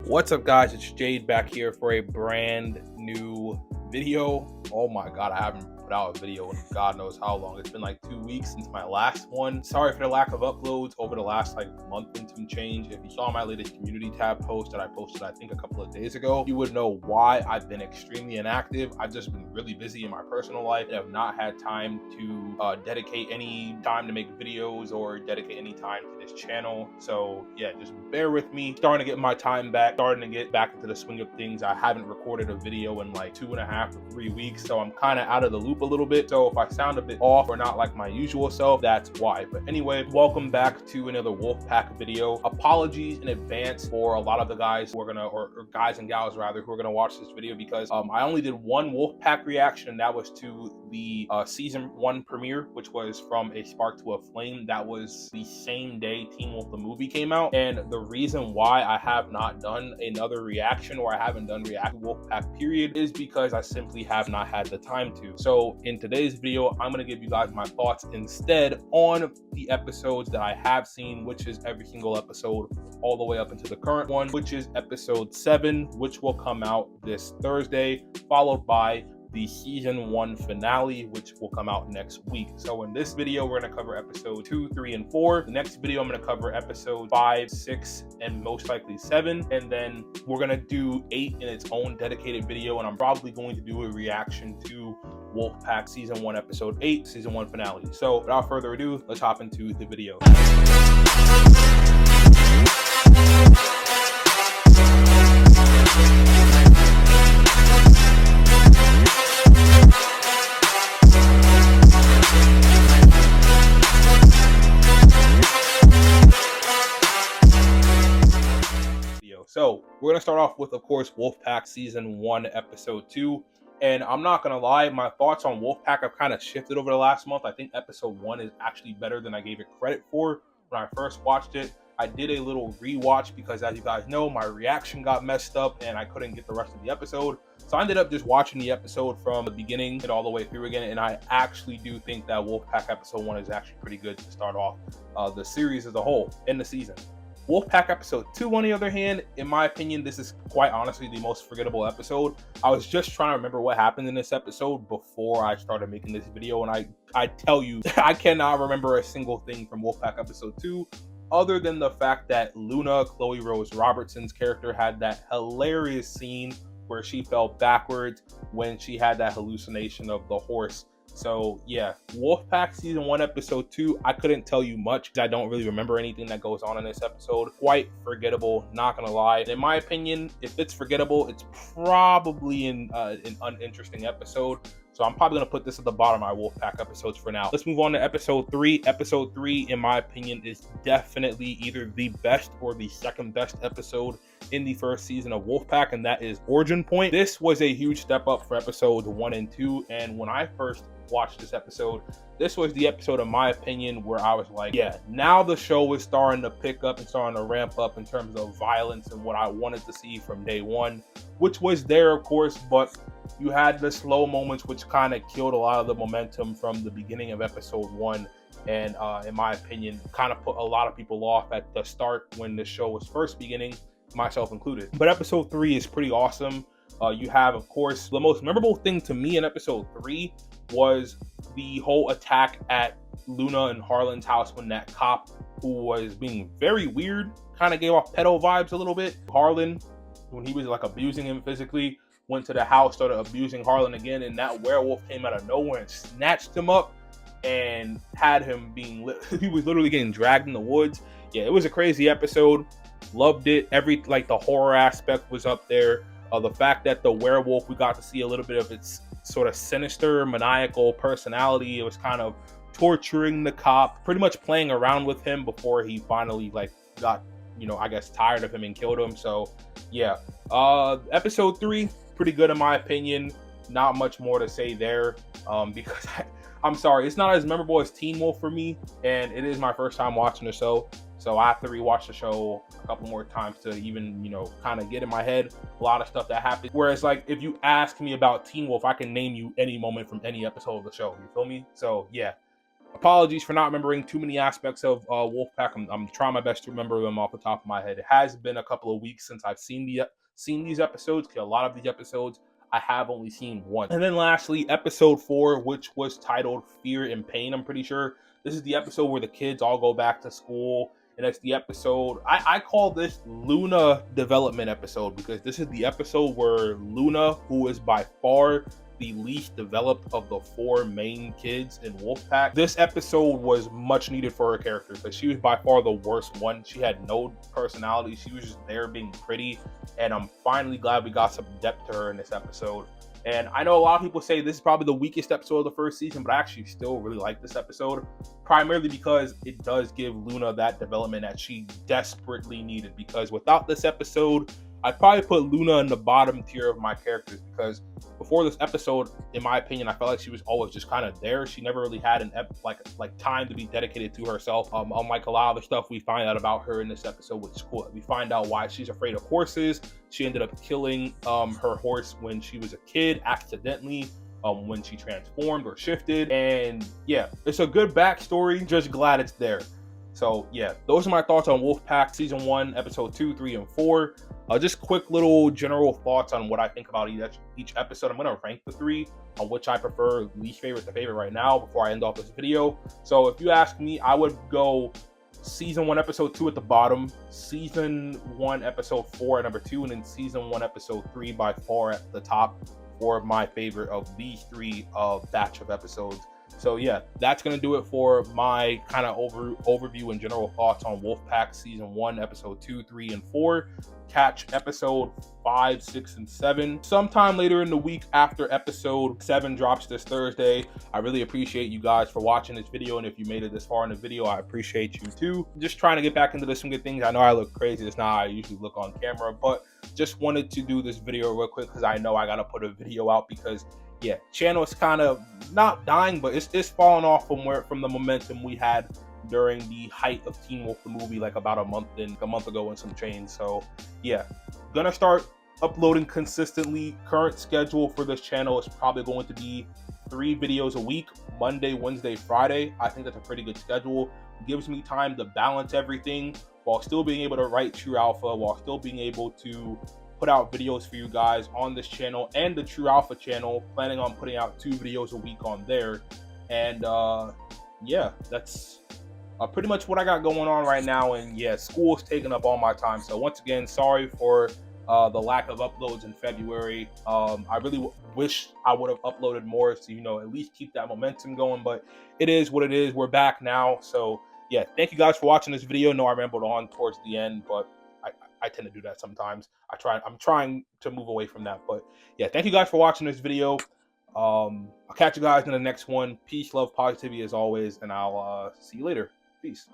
What's up, guys? It's Jade back here for a brand new video. Oh my god, I haven't put out a video in god knows how long. It's been like 2 weeks since my last one. Sorry for the lack of uploads over the last month and some change. If you saw my latest community tab post that I posted I think a couple of days ago, you would know why I've been extremely inactive. I've just been really busy in my personal life and have not had time to dedicate any time to make videos or dedicate any time to this channel. So yeah, just bear with me. Starting to get my time back, starting to get back into the swing of things. I haven't recorded a video in like 2.5 to 3 weeks, so I'm kind of out of the loop a little bit. So if I sound a bit off or not like my usual self, that's why. But anyway, welcome back to another Wolfpack video. Apologies in advance for a lot of the guys who are gonna, or guys and gals rather, who are gonna watch this video, because I only did one Wolfpack reaction, and that was to the season 1 premiere, which was From a Spark to a Flame. That was the same day Teen Wolf the movie came out, and the reason why I have not done another reaction, or I haven't done react to Wolfpack period, is because I simply have not had the time to. So in today's video, I'm going to give you guys my thoughts instead on the episodes that I have seen, which is every single episode all the way up into the current one, which is episode 7, which will come out this Thursday, followed by the season 1 finale, which will come out next week. So in this video, we're going to cover episode 2, 3, and 4. The next video, I'm going to cover episode 5, 6, and most likely 7. And then we're going to do 8 in its own dedicated video. And I'm probably going to do a reaction to Wolfpack season 1, episode 8, season 1 finale. So without further ado, let's hop into the video. So we're going to start off with, of course, Wolfpack season 1, episode 2. And I'm not going to lie, my thoughts on Wolfpack have kind of shifted over the last month. I think episode 1 is actually better than I gave it credit for when I first watched it. I did a little rewatch because, as you guys know, my reaction got messed up and I couldn't get the rest of the episode. So I ended up just watching the episode from the beginning and all the way through again. And I actually do think that Wolfpack episode 1 is actually pretty good to start off the series as a whole in the season. Wolfpack episode 2, on the other hand, in my opinion, this is quite honestly the most forgettable episode. I was just trying to remember what happened in this episode before I started making this video, and I tell you, I cannot remember a single thing from Wolfpack episode 2, other than the fact that Luna, Chloe Rose Robertson's character, had that hilarious scene where she fell backwards when she had that hallucination of the horse. So yeah, Wolfpack season 1, episode 2, I couldn't tell you much because I don't really remember anything that goes on in this episode. Quite forgettable, not gonna lie. In my opinion, if it's forgettable, it's probably an uninteresting episode. So I'm probably gonna put this at the bottom of my Wolfpack episodes for now. Let's move on to episode 3. Episode 3, in my opinion, is definitely either the best or the second best episode in the first season of Wolfpack, and that is Origin Point. This was a huge step up for episodes 1 and 2, and when I first watched this episode, this was the episode, in my opinion, where I was like, yeah, now the show is starting to pick up and starting to ramp up in terms of violence and what I wanted to see from day 1, which was there, of course, but you had the slow moments which kind of killed a lot of the momentum from the beginning of episode 1, and in my opinion, kind of put a lot of people off at the start when the show was first beginning, myself included. But episode 3 is pretty awesome. You have, of course, the most memorable thing to me in episode 3 was the whole attack at Luna and Harlan's house when that cop, who was being very weird, kind of gave off pedo vibes a little bit. Harlan, when he was like abusing him physically, went to the house, started abusing Harlan again, and that werewolf came out of nowhere and snatched him up and had him being he was literally getting dragged in the woods. Yeah, it was a crazy episode. Loved it. The horror aspect was up there. The fact that the werewolf, we got to see a little bit of its sort of sinister, maniacal personality. It was kind of torturing the cop, pretty much playing around with him before he finally got, I guess, tired of him and killed him. So yeah, episode 3, pretty good in my opinion. Not much more to say there, because I'm sorry, it's not as memorable as Teen Wolf for me, and it is my first time watching the show. So I have to rewatch the show a couple more times to even, kind of get in my head a lot of stuff that happened. Whereas, if you ask me about Teen Wolf, I can name you any moment from any episode of the show. You feel me? So yeah, Apologies for not remembering too many aspects of Wolfpack. I'm trying my best to remember them off the top of my head. It has been a couple of weeks since I've seen these episodes, because a lot of these episodes I have only seen once. And then lastly, episode 4, which was titled Fear and Pain, I'm pretty sure. This is the episode where the kids all go back to school. And it's the episode, I call this Luna development episode, because this is the episode where Luna, who is by far the least developed of the 4 main kids in Wolfpack. This episode was much needed for her character, because she was by far the worst one. She had no personality. She was just there being pretty. And I'm finally glad we got some depth to her in this episode. And I know a lot of people say this is probably the weakest episode of the first season, but I actually still really like this episode, primarily because it does give Luna that development that she desperately needed. Because without this episode, I'd probably put Luna in the bottom tier of my characters, because before this episode, in my opinion, I felt like she was always just kind of there. She never really had an like time to be dedicated to herself. Unlike a lot of the stuff we find out about her in this episode, which is cool. We find out why she's afraid of horses. She ended up killing her horse when she was a kid, accidentally, when she transformed or shifted. And yeah, it's a good backstory. Just glad it's there. So yeah, those are my thoughts on Wolfpack Season 1, Episode 2, 3, and 4. Just quick little general thoughts on what I think about each episode. I'm going to rank the 3 on which I prefer, least favorite to favorite right now, before I end off this video. So if you ask me, I would go Season 1, Episode 2 at the bottom, Season 1, Episode 4 at number 2, and then Season 1, Episode 3 by far at the top for my favorite of these 3 batch of episodes. So yeah, that's going to do it for my kind of overview and general thoughts on Wolfpack Season 1, Episode 2, 3, and 4. Catch Episode 5, 6, and 7 sometime later in the week after Episode 7 drops this Thursday. I really appreciate you guys for watching this video, and if you made it this far in the video, I appreciate you too. Just trying to get back into the swing of things. I know I look crazy. It's not how I usually look on camera, but just wanted to do this video real quick because I know I got to put a video out, because yeah, channel is kind of not dying, but it's falling off from the momentum we had during the height of Teen Wolf the movie, like about a month ago and some change. So yeah, gonna start uploading consistently. Current schedule for this channel is probably going to be 3 videos a week, Monday, Wednesday, Friday. I think that's a pretty good schedule. It gives me time to balance everything while still being able to write True Alpha, while still being able to put out videos for you guys on this channel and the True Alpha channel. Planning on putting out 2 videos a week on there. And yeah, that's pretty much what I got going on right now. And yeah, school is taking up all my time. So once again, sorry for the lack of uploads in February. I really wish I would have uploaded more to, at least keep that momentum going, but it is what it is. We're back now. So yeah, thank you guys for watching this video. No, I rambled on towards the end, but I tend to do that sometimes. I'm trying to move away from that, but yeah, thank you guys for watching this video. I'll catch you guys in the next one. Peace, love, positivity as always, and I'll see you later. Peace.